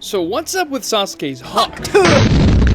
So what's up with Sasuke's Hawk?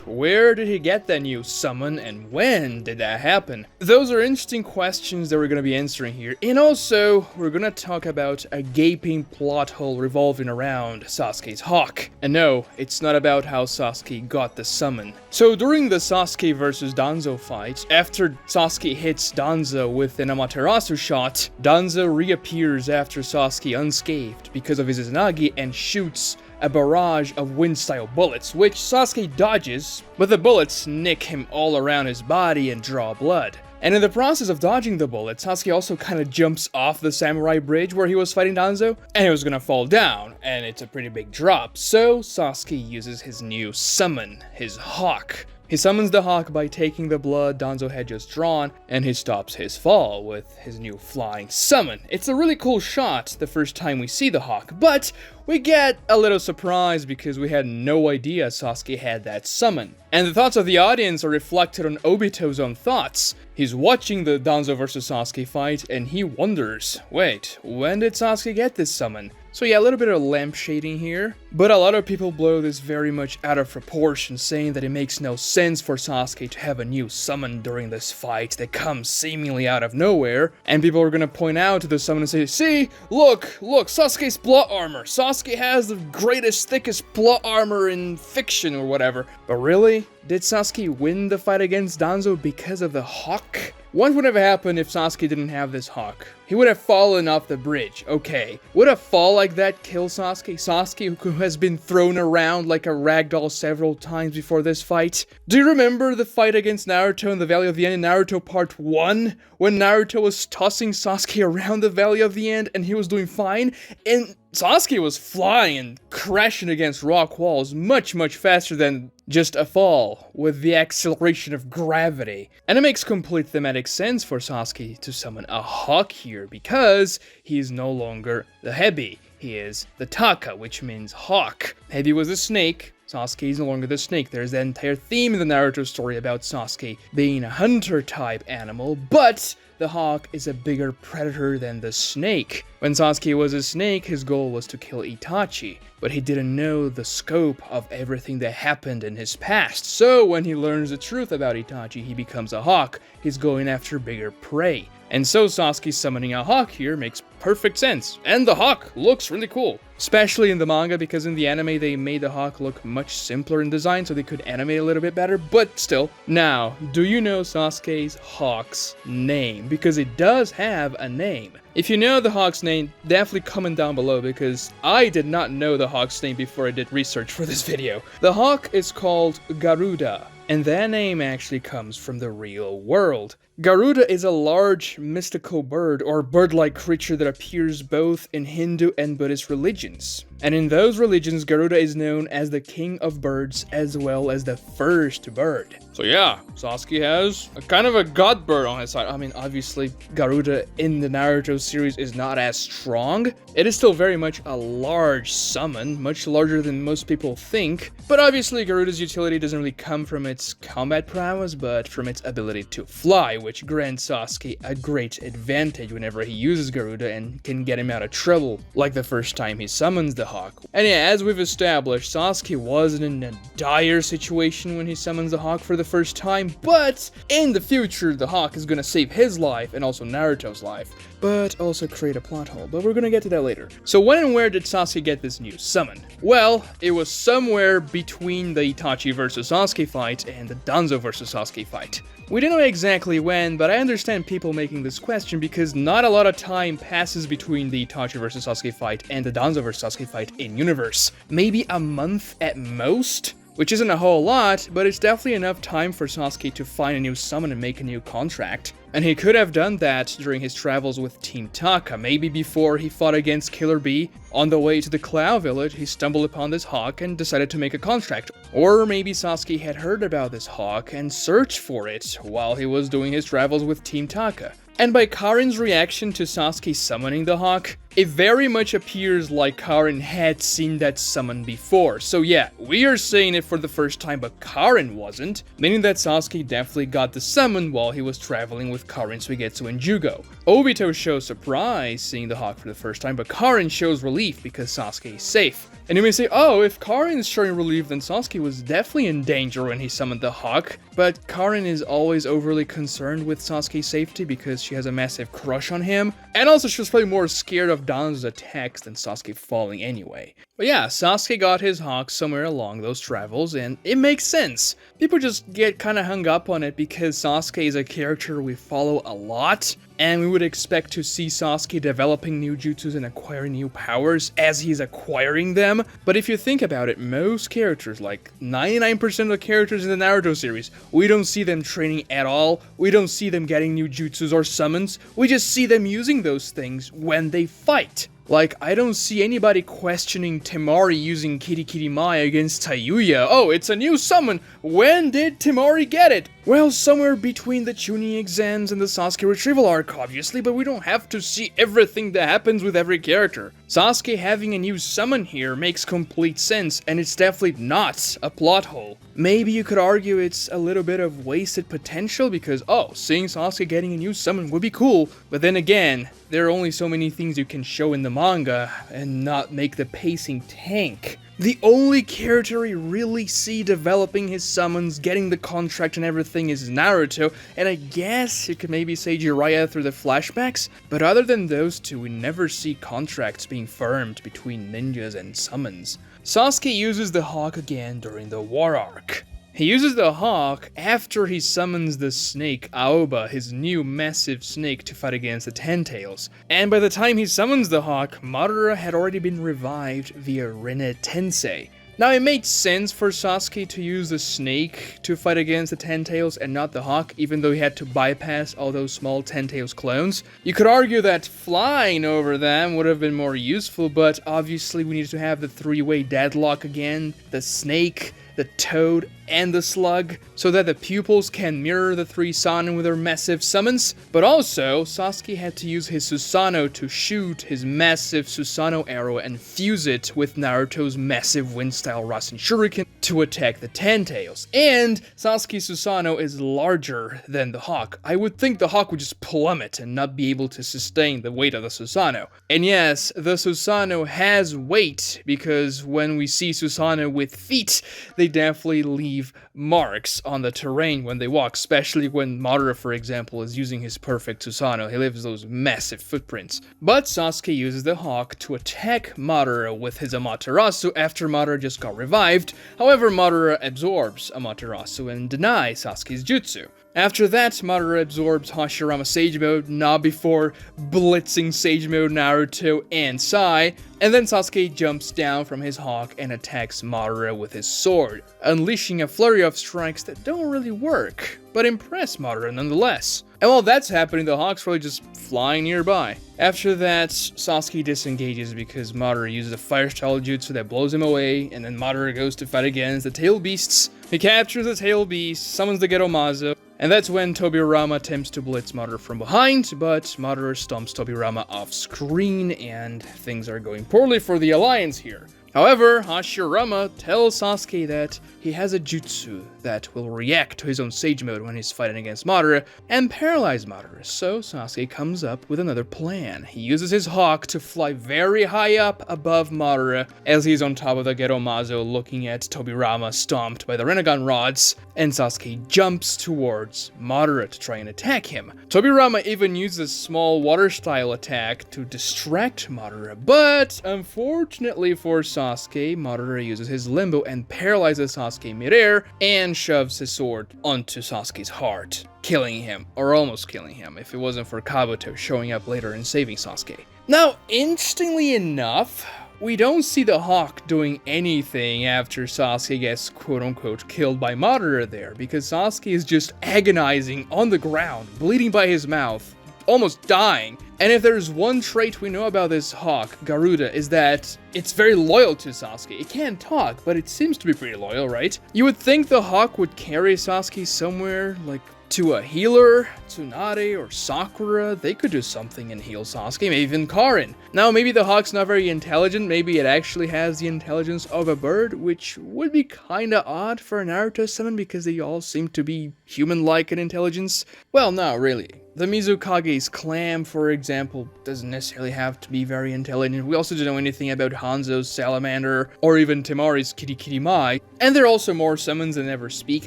Where did he get that new summon, and when did that happen? Those are interesting questions that we're gonna be answering here, and also, we're gonna talk about a gaping plot hole revolving around Sasuke's Hawk. And no, it's not about how Sasuke got the summon. So during the Sasuke vs Danzo fight, after Sasuke hits Danzo with an Amaterasu shot, Danzo reappears after Sasuke unscathed because of his Izanagi and shoots a barrage of wind-style bullets, which Sasuke dodges, but the bullets nick him all around his body and draw blood. And in the process of dodging the bullets, Sasuke also kind of jumps off the samurai bridge where he was fighting Danzo, and he was gonna fall down, and it's a pretty big drop, so Sasuke uses his new summon, his Hawk. He summons the Hawk by taking the blood Danzo had just drawn, and he stops his fall with his new flying summon. It's a really cool shot the first time we see the Hawk, but we get a little surprised because we had no idea Sasuke had that summon. And the thoughts of the audience are reflected on Obito's own thoughts. He's watching the Danzo vs Sasuke fight, and he wonders, wait, when did Sasuke get this summon? So yeah, a little bit of lamp shading here, but a lot of people blow this very much out of proportion, saying that it makes no sense for Sasuke to have a new summon during this fight that comes seemingly out of nowhere, and people are gonna point out to the summon and say, see, look, Sasuke's plot armor, Sasuke has the greatest, thickest plot armor in fiction or whatever. But really? Did Sasuke win the fight against Danzo because of the Hawk? What would have happened if Sasuke didn't have this Hawk? He would have fallen off the bridge, okay. Would a fall like that kill Sasuke? Sasuke, who has been thrown around like a ragdoll several times before this fight? Do you remember the fight against Naruto in the Valley of the End in Naruto Part 1? When Naruto was tossing Sasuke around the Valley of the End and he was doing fine? And Sasuke was flying and crashing against rock walls much faster than just a fall with the acceleration of gravity. And it makes complete thematic sense for Sasuke to summon a Hawk here because he is no longer the Hebi. He is the Taka, which means hawk. Hebi was a snake. Sasuke is no longer the snake. There's that entire theme in the Naruto story about Sasuke being a hunter-type animal, but the hawk is a bigger predator than the snake. When Sasuke was a snake, his goal was to kill Itachi, but he didn't know the scope of everything that happened in his past. So when he learns the truth about Itachi, he becomes a hawk. He's going after bigger prey. And so Sasuke summoning a hawk here makes perfect sense. And the hawk looks really cool. Especially in the manga, because in the anime they made the hawk look much simpler in design so they could animate a little bit better, but still. Now, do you know Sasuke's hawk's name? Because it does have a name. If you know the hawk's name, definitely comment down below because I did not know the hawk's name before I did research for this video. The hawk is called Garuda, and that name actually comes from the real world. Garuda is a large mystical bird or bird-like creature that appears both in Hindu and Buddhist religions. And in those religions, Garuda is known as the king of birds as well as the first bird. So yeah, Sasuke has a kind of a god bird on his side. I mean, obviously, Garuda in the Naruto series is not as strong. It is still very much a large summon, much larger than most people think. But obviously, Garuda's utility doesn't really come from its combat prowess, but from its ability to fly, which grants Sasuke a great advantage whenever he uses Garuda and can get him out of trouble, like the first time he summons the hawk. And yeah, as we've established, Sasuke wasn't in a dire situation when he summons the hawk for the first time, but in the future, the hawk is gonna save his life and also Naruto's life, but also create a plot hole, but we're gonna get to that later. So when and where did Sasuke get this new summon? Well, it was somewhere between the Itachi vs Sasuke fight and the Danzo vs Sasuke fight. We don't know exactly when, but I understand people making this question because not a lot of time passes between the Itachi vs Sasuke fight and the Danzo vs Sasuke fight in universe. Maybe a month at most? Which isn't a whole lot, but it's definitely enough time for Sasuke to find a new summon and make a new contract. And he could have done that during his travels with Team Taka, maybe before he fought against Killer Bee. On the way to the Cloud Village, he stumbled upon this hawk and decided to make a contract. Or maybe Sasuke had heard about this hawk and searched for it while he was doing his travels with Team Taka. And by Karin's reaction to Sasuke summoning the hawk, it very much appears like Karin had seen that summon before. So yeah, we are saying it for the first time, but Karin wasn't, meaning that Sasuke definitely got the summon while he was traveling with Karin, Suigetsu, and Jugo. Obito shows surprise seeing the hawk for the first time, but Karin shows relief because Sasuke is safe. And you may say, oh, if Karin is showing relief, then Sasuke was definitely in danger when he summoned the Hawk. But Karin is always overly concerned with Sasuke's safety because she has a massive crush on him. And also she was probably more scared of Danzo's attacks than Sasuke falling anyway. But yeah, Sasuke got his Hawk somewhere along those travels, and it makes sense. People just get kind of hung up on it because Sasuke is a character we follow a lot, and we would expect to see Sasuke developing new jutsus and acquiring new powers as he's acquiring them. But if you think about it, most characters, like 99% of the characters in the Naruto series, we don't see them training at all. We don't see them getting new jutsus or summons. We just see them using those things when they fight. Like, I don't see anybody questioning Temari using Kirikiri Mai against Tayuya. Oh, it's a new summon! When did Temari get it? Well, somewhere between the Chunin exams and the Sasuke retrieval arc, obviously, but we don't have to see everything that happens with every character. Sasuke having a new summon here makes complete sense, and it's definitely not a plot hole. Maybe you could argue it's a little bit of wasted potential because, oh, seeing Sasuke getting a new summon would be cool, but then again, there are only so many things you can show in the manga and not make the pacing tank. The only character we really see developing his summons, getting the contract and everything is Naruto, and I guess you could maybe say Jiraiya through the flashbacks, but other than those two, we never see contracts being firmed between ninjas and summons. Sasuke uses the Hawk again during the War Arc. He uses the Hawk after he summons the snake Aoba, his new massive snake, to fight against the Ten Tails. And by the time he summons the Hawk, Madara had already been revived via Rinne Tensei. Now it made sense for Sasuke to use the snake to fight against the Ten Tails and not the Hawk, even though he had to bypass all those small Ten Tails clones. You could argue that flying over them would have been more useful, but obviously we needed to have the three-way deadlock again, the snake, the toad, and the slug, so that the pupils can mirror the three Sannin with their massive summons. But also, Sasuke had to use his Susanoo to shoot his massive Susanoo arrow and fuse it with Naruto's massive wind-style Rasen Shuriken to attack the Ten Tails. And Sasuke's Susanoo is larger than the Hawk. I would think the Hawk would just plummet and not be able to sustain the weight of the Susanoo. And yes, the Susanoo has weight, because when we see Susanoo with feet, they definitely leave marks on the terrain when they walk, especially when Madara, for example, is using his perfect Susanoo. He leaves those massive footprints. But Sasuke uses the Hawk to attack Madara with his Amaterasu after Madara just got revived. However, Madara absorbs Amaterasu and denies Sasuke's jutsu. After that, Madara absorbs Hashirama Sage Mode, not before blitzing Sage Mode Naruto and Sai, and then Sasuke jumps down from his Hawk and attacks Madara with his sword, unleashing a flurry of strikes that don't really work, but impress Madara nonetheless. And while that's happening, the Hawk's probably just flying nearby. After that, Sasuke disengages because Madara uses a fire style jutsu that blows him away, and then Madara goes to fight against the Tail Beasts. He captures the Tail Beast, summons the Geromazo, and that's when Tobirama attempts to blitz Madara from behind, but Madara stomps Tobirama off screen, and things are going poorly for the Alliance here. However, Hashirama tells Sasuke that he has a jutsu that will react to his own Sage Mode when he's fighting against Madara and paralyze Madara, so Sasuke comes up with another plan. He uses his Hawk to fly very high up above Madara as he's on top of the Geromazo looking at Tobirama stomped by the Rinnegan rods, and Sasuke jumps towards Madara to try and attack him. Tobirama even uses a small water-style attack to distract Madara, but unfortunately for Sasuke, Madara uses his Limbo and paralyzes Sasuke midair and shoves his sword onto Sasuke's heart, killing him, or almost killing him, if it wasn't for Kabuto showing up later and saving Sasuke. Now, interestingly enough, we don't see the Hawk doing anything after Sasuke gets quote-unquote killed by Madara there, because Sasuke is just agonizing on the ground, bleeding by his mouth, almost dying. And if there's one trait we know about this Hawk, Garuda, is that it's very loyal to Sasuke. It can't talk, but it seems to be pretty loyal, right? You would think the Hawk would carry Sasuke somewhere, like to a healer, Tsunade or Sakura. They could do something and heal Sasuke, maybe even Karin. Now, maybe the Hawk's not very intelligent, maybe it actually has the intelligence of a bird, which would be kinda odd for a Naruto summon because they all seem to be human-like in intelligence. Well, no, really. The Mizukage's clam, for example, doesn't necessarily have to be very intelligent. We also don't know anything about Hanzo's salamander, or even Temari's Kirikiri Mai. And there are also more summons that never speak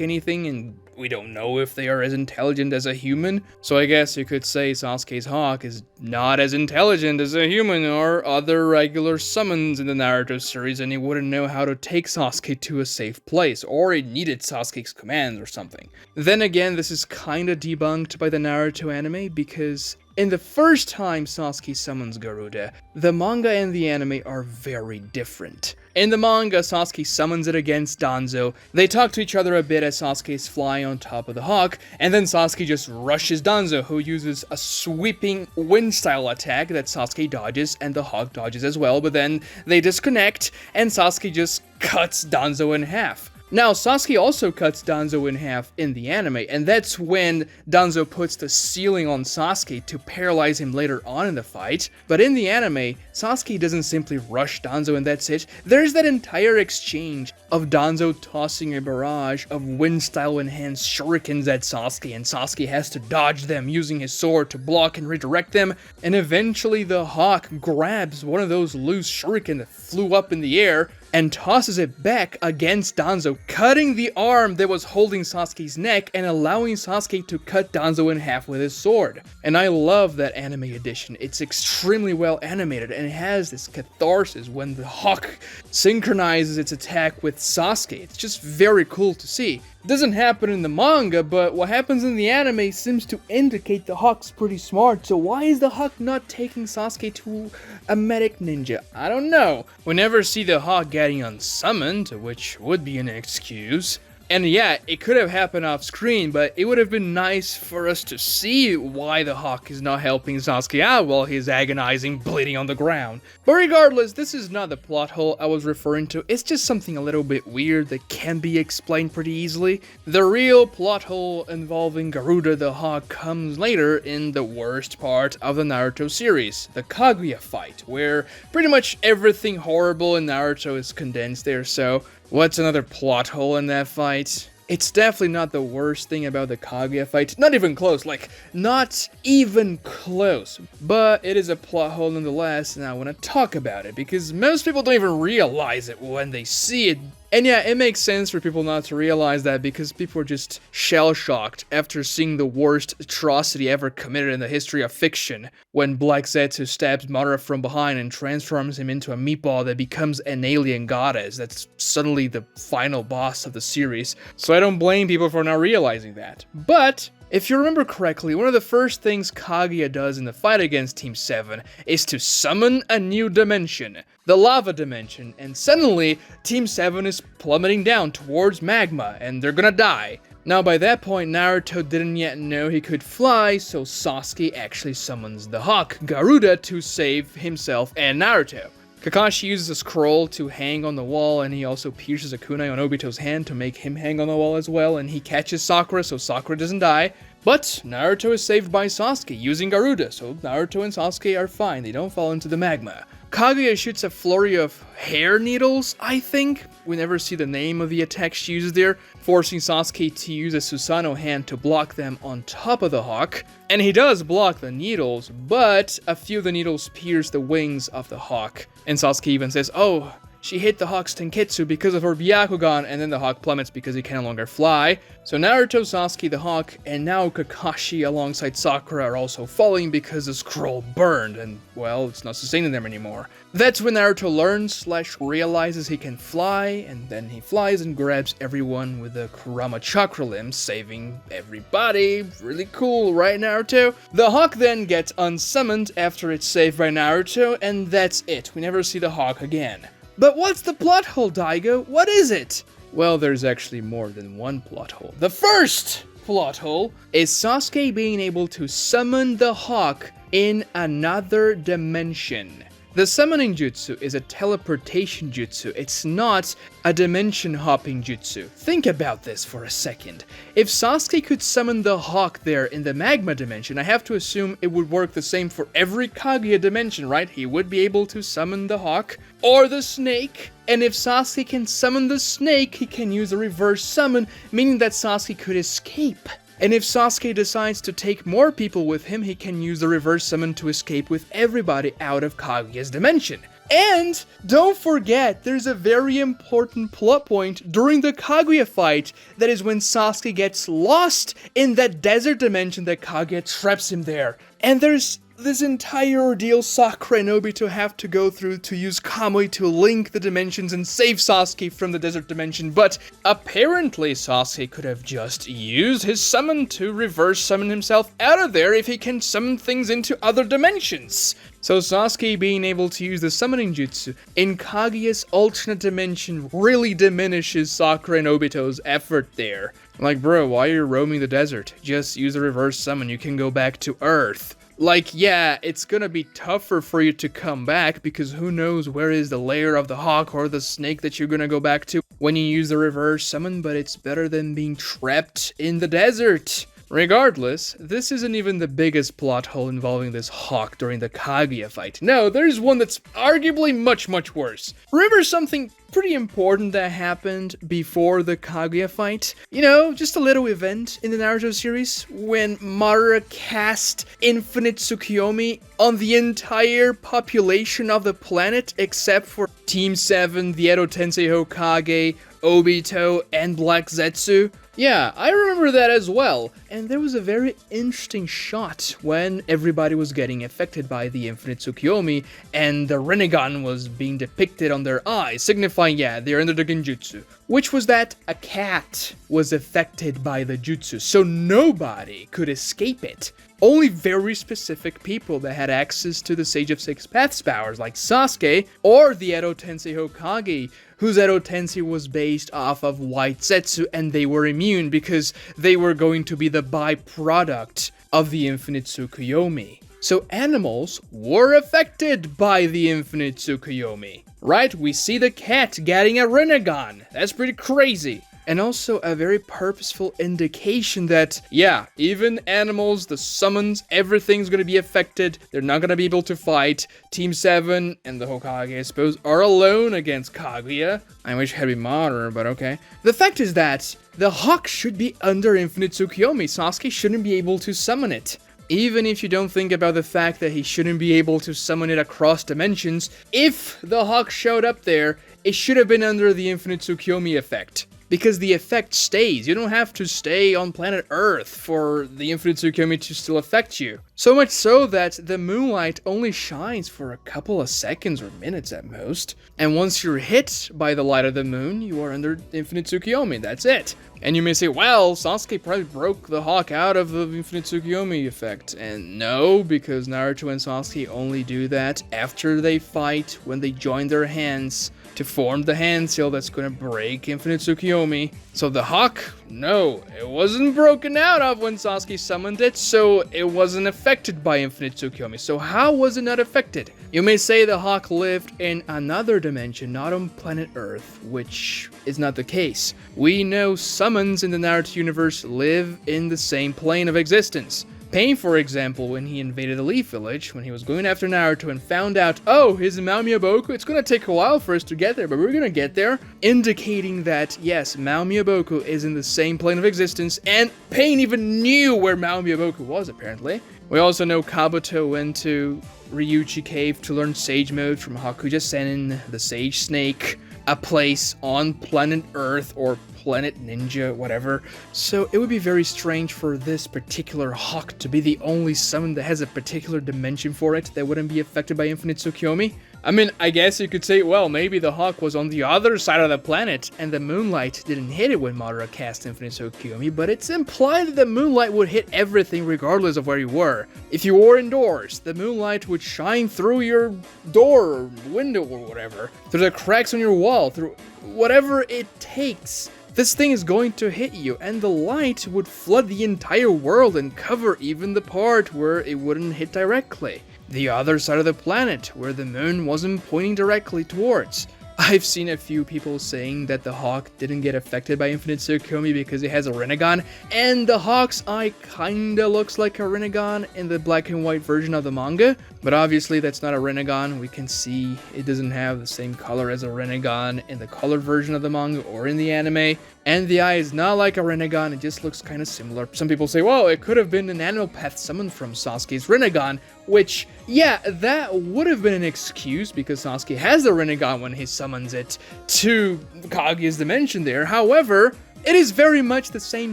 anything, and we don't know if they are as intelligent as a human. So I guess you could say Sasuke's Hawk is not as intelligent as a human or other regular summons in the Naruto series, and he wouldn't know how to take Sasuke to a safe place, or he needed Sasuke's commands or something. Then again, this is kinda debunked by the Naruto anime, because in the first time Sasuke summons Garuda, the manga and the anime are very different. In the manga, Sasuke summons it against Danzo, they talk to each other a bit as Sasuke is flying on top of the Hawk, and then Sasuke just rushes Danzo, who uses a sweeping wind-style attack that Sasuke dodges, and the Hawk dodges as well, but then they disconnect, and Sasuke just cuts Danzo in half. Now, Sasuke also cuts Danzo in half in the anime, and that's when Danzo puts the ceiling on Sasuke to paralyze him later on in the fight. But in the anime, Sasuke doesn't simply rush Danzo and that's it. There's that entire exchange of Danzo tossing a barrage of wind-style enhanced shurikens at Sasuke, and Sasuke has to dodge them using his sword to block and redirect them, and eventually the Hawk grabs one of those loose shuriken that flew up in the air, and tosses it back against Danzo, cutting the arm that was holding Sasuke's neck and allowing Sasuke to cut Danzo in half with his sword. And I love that anime edition. It's extremely well animated, and it has this catharsis when the Hawk synchronizes its attack with Sasuke. It's just very cool to see. It doesn't happen in the manga, but what happens in the anime seems to indicate the Hawk's pretty smart, so why is the Hawk not taking Sasuke to a medic ninja? I don't know. We never see the Hawk getting unsummoned, which would be an excuse. And yeah, it could have happened off screen, but it would have been nice for us to see why the Hawk is not helping Sasuke out while he's agonizing, bleeding on the ground. But regardless, this is not the plot hole I was referring to, it's just something a little bit weird that can be explained pretty easily. The real plot hole involving Garuda the Hawk comes later in the worst part of the Naruto series, the Kaguya fight, where pretty much everything horrible in Naruto is condensed there, so what's another plot hole in that fight? It's definitely not the worst thing about the Kaguya fight. Not even close, like, not even close. But it is a plot hole nonetheless, and I want to talk about it, because most people don't even realize it when they see it. And yeah, it makes sense for people not to realize that, because people are just shell-shocked after seeing the worst atrocity ever committed in the history of fiction, when Black Zetsu stabs Madara from behind and transforms him into a meatball that becomes an alien goddess that's suddenly the final boss of the series. So I don't blame people for not realizing that. But if you remember correctly, one of the first things Kaguya does in the fight against Team 7 is to summon a new dimension, the lava dimension, and suddenly Team 7 is plummeting down towards magma, and they're gonna die. Now by that point, Naruto didn't yet know he could fly, so Sasuke actually summons the Hawk, Garuda, to save himself and Naruto. Kakashi uses a scroll to hang on the wall, and he also pierces a kunai on Obito's hand to make him hang on the wall as well, and he catches Sakura so Sakura doesn't die. But Naruto is saved by Sasuke using Garuda, so Naruto and Sasuke are fine, they don't fall into the magma. Kaguya shoots a flurry of hair needles, I think. We never see the name of the attack she uses there, forcing Sasuke to use a Susanoo hand to block them on top of the Hawk. And he does block the needles, but a few of the needles pierce the wings of the Hawk. And Sasuke even says, "Oh, she hit the Hawk's Tenketsu because of her Byakugan," and then the Hawk plummets because he can no longer fly. So Naruto, Sasuke, the Hawk, and now Kakashi alongside Sakura are also falling because the scroll burned, and well, it's not sustaining them anymore. That's when Naruto learns/realizes he can fly, and then he flies and grabs everyone with the Kurama Chakra limb, saving everybody. Really cool, right, Naruto? The Hawk then gets unsummoned after it's saved by Naruto, and that's it. We never see the Hawk again. But what's the plot hole, Daigo? What is it? Well, there's actually more than one plot hole. The first plot hole is Sasuke being able to summon the Hawk in another dimension. The summoning jutsu is a teleportation jutsu, it's not a dimension hopping jutsu. Think about this for a second. If Sasuke could summon the Hawk there in the magma dimension, I have to assume it would work the same for every Kaguya dimension, right? He would be able to summon the Hawk or the snake, and if Sasuke can summon the snake, he can use a reverse summon, meaning that Sasuke could escape. And if Sasuke decides to take more people with him, he can use the reverse summon to escape with everybody out of Kaguya's dimension. And don't forget, there's a very important plot point during the Kaguya fight. That is when Sasuke gets lost in that desert dimension that Kaguya traps him there. And there's this entire ordeal Sakura and Obito have to go through to use Kamui to link the dimensions and save Sasuke from the desert dimension, but apparently Sasuke could have just used his summon to reverse summon himself out of there if he can summon things into other dimensions. So Sasuke being able to use the summoning jutsu in Kaguya's alternate dimension really diminishes Sakura and Obito's effort there. Like, bro, why are you roaming the desert? Just use a reverse summon, you can go back to Earth. Like, yeah, it's gonna be tougher for you to come back because who knows where is the lair of the Hawk or the snake that you're gonna go back to when you use the reverse summon, but it's better than being trapped in the desert. Regardless, this isn't even the biggest plot hole involving this Hawk during the Kaguya fight. No, there's one that's arguably much worse. Remember something pretty important that happened before the Kaguya fight? You know, just a little event in the Naruto series when Madara cast Infinite Tsukuyomi on the entire population of the planet except for Team 7, the Edo Tensei Hokage, Obito, and Black Zetsu. Yeah, I remember that as well, and there was a very interesting shot when everybody was getting affected by the Infinite Tsukuyomi, and the Rinnegan was being depicted on their eyes, signifying, yeah, they're under the Genjutsu. Which was that a cat was affected by the jutsu, so nobody could escape it. Only very specific people that had access to the Sage of Six Paths powers, like Sasuke, or the Edo Tensei Hokage, whose Edo Tensei was based off of White Zetsu, and they were immune because they were going to be the byproduct of the Infinite Tsukuyomi. So animals were affected by the Infinite Tsukuyomi. Right, we see the cat getting a Rinnegan. That's pretty crazy. And also a very purposeful indication that, yeah, even animals, the summons, everything's gonna be affected. They're not gonna be able to fight. Team 7 and the Hokage, I suppose, are alone against Kaguya. I wish it had been Madara, but okay. The fact is that the Hawk should be under Infinite Tsukuyomi. Sasuke shouldn't be able to summon it. Even if you don't think about the fact that he shouldn't be able to summon it across dimensions, if the Hawk showed up there, it should have been under the Infinite Tsukuyomi effect. Because the effect stays. You don't have to stay on planet Earth for the Infinite Tsukuyomi to still affect you. So much so that the moonlight only shines for a couple of seconds or minutes at most. And once you're hit by the light of the moon, you are under Infinite Tsukuyomi. That's it. And you may say, well, Sasuke probably broke the Hawk out of the Infinite Tsukuyomi effect. And no, because Naruto and Sasuke only do that after they fight, when they join their hands to form the hand seal that's gonna break Infinite Tsukuyomi. So the Hawk, no, it wasn't broken out of when Sasuke summoned it, so it wasn't affected by Infinite Tsukuyomi. So how was it not affected? You may say the Hawk lived in another dimension, not on planet Earth, which is not the case. We know summons in the Naruto universe live in the same plane of existence. Pain, for example, when he invaded the Leaf Village, when he was going after Naruto and found out, oh, he's in Mount Myoboku, it's gonna take a while for us to get there, but we're gonna get there, indicating that, yes, Mount Myoboku is in the same plane of existence, and Pain even knew where Mount Myoboku was, apparently. We also know Kabuto went to Ryuchi Cave to learn Sage Mode from Hakuja Sennin, the Sage Snake, a place on planet Earth, or Planet Ninja, whatever. So it would be very strange for this particular Hawk to be the only summon that has a particular dimension for it that wouldn't be affected by Infinite Tsukuyomi. I mean, I guess you could say, well, maybe the Hawk was on the other side of the planet and the moonlight didn't hit it when Madara cast Infinite Tsukuyomi, but it's implied that the moonlight would hit everything regardless of where you were. If you were indoors, the moonlight would shine through your door or window or whatever, through the cracks on your wall, through whatever it takes. This thing is going to hit you, and the light would flood the entire world and cover even the part where it wouldn't hit directly. the other side of the planet, where the moon wasn't pointing directly towards. I've seen a few people saying that the Hawk didn't get affected by Infinite Tsukuyomi because it has a Rinnegan, and the Hawk's eye kinda looks like a Rinnegan in the black and white version of the manga, but obviously that's not a Rinnegan. We can see it doesn't have the same color as a Rinnegan in the colored version of the manga or in the anime, and the eye is not like a Rinnegan, it just looks kinda similar. Some people say, well, it could have been an animal path summoned from Sasuke's Rinnegan, which, yeah, that would have been an excuse because Sasuke has the Rinnegan when he summons it to Kaguya's dimension there. However, it is very much the same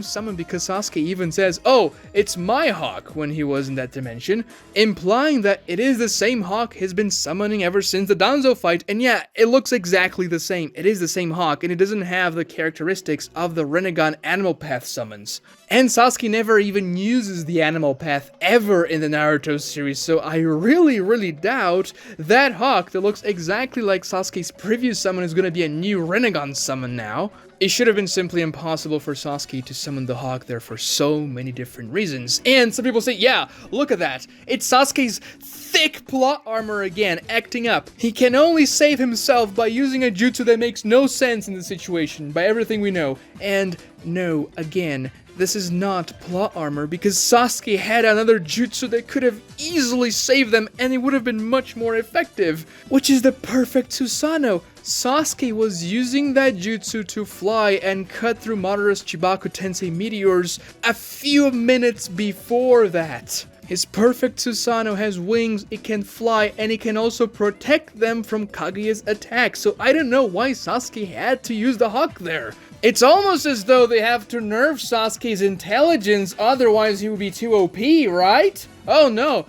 summon because Sasuke even says, oh, it's my Hawk when he was in that dimension, implying that it is the same Hawk he's been summoning ever since the Danzo fight, and yeah, it looks exactly the same. It is the same Hawk, and it doesn't have the characteristics of the Rinnegan Animal Path summons. And Sasuke never even uses the Animal Path ever in the Naruto series, so I really doubt that Hawk that looks exactly like Sasuke's previous summon is gonna be a new Rinnegan summon now. It should have been simply impossible for Sasuke to summon the Hawk there for so many different reasons. And some people say, yeah, look at that. It's Sasuke's thick plot armor again, acting up. He can only save himself by using a jutsu that makes no sense in the situation, by everything we know. And no, again, this is not plot armor because Sasuke had another jutsu that could have easily saved them and it would have been much more effective, which is the perfect Susanoo. Sasuke was using that jutsu to fly and cut through Madara's Chibaku Tensei meteors a few minutes before that. His perfect Susanoo has wings, it can fly, and it can also protect them from Kaguya's attack, so I don't know why Sasuke had to use the Hawk there. It's almost as though they have to nerf Sasuke's intelligence, otherwise he would be too OP, right? Oh no,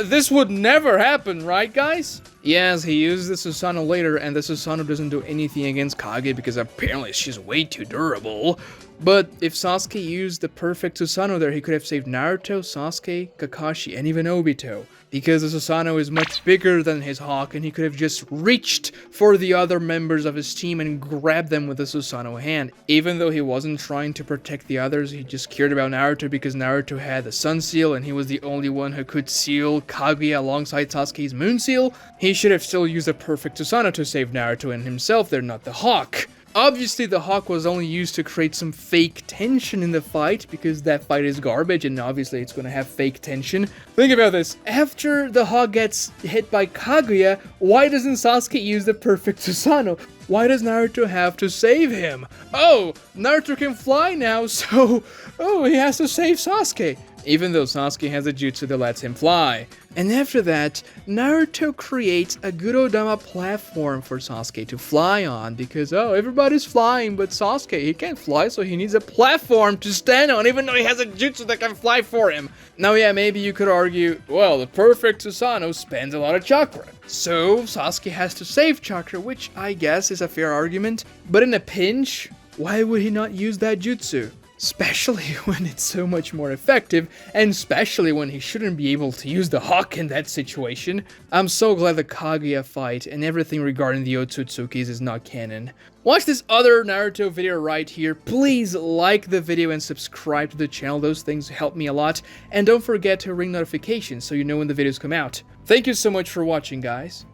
this would never happen, right guys? Yes, he used the Susanoo later, and the Susanoo doesn't do anything against Kage because apparently she's way too durable. But if Sasuke used the perfect Susanoo there, he could have saved Naruto, Sasuke, Kakashi, and even Obito. Because the Susanoo is much bigger than his Hawk, and he could have just reached for the other members of his team and grabbed them with the Susanoo hand. Even though he wasn't trying to protect the others, he just cared about Naruto because Naruto had the Sun Seal, and he was the only one who could seal Kaguya alongside Sasuke's Moon Seal. He should have still used a perfect Susanoo to save Naruto and himself there, not the Hawk. Obviously, the Hawk was only used to create some fake tension in the fight, because that fight is garbage, and obviously it's gonna have fake tension. Think about this. After the Hawk gets hit by Kaguya, why doesn't Sasuke use the perfect Susanoo? Why does Naruto have to save him? Oh, Naruto can fly now, so... oh, he has to save Sasuke. Even though Sasuke has a jutsu that lets him fly. And after that, Naruto creates a Gurodama platform for Sasuke to fly on because, oh, everybody's flying, but Sasuke, he can't fly, so he needs a platform to stand on, even though he has a jutsu that can fly for him. Now, yeah, maybe you could argue, well, the perfect Susanoo spends a lot of chakra, so Sasuke has to save chakra, which I guess is a fair argument. But in a pinch, why would he not use that jutsu? Especially when it's so much more effective, and especially when he shouldn't be able to use the Hawk in that situation. I'm so glad the Kaguya fight and everything regarding the Otsutsukis is not canon. Watch this other Naruto video right here. Please like the video and subscribe to the channel. Those things help me a lot. And don't forget to ring notifications so you know when the videos come out. Thank you so much for watching, guys.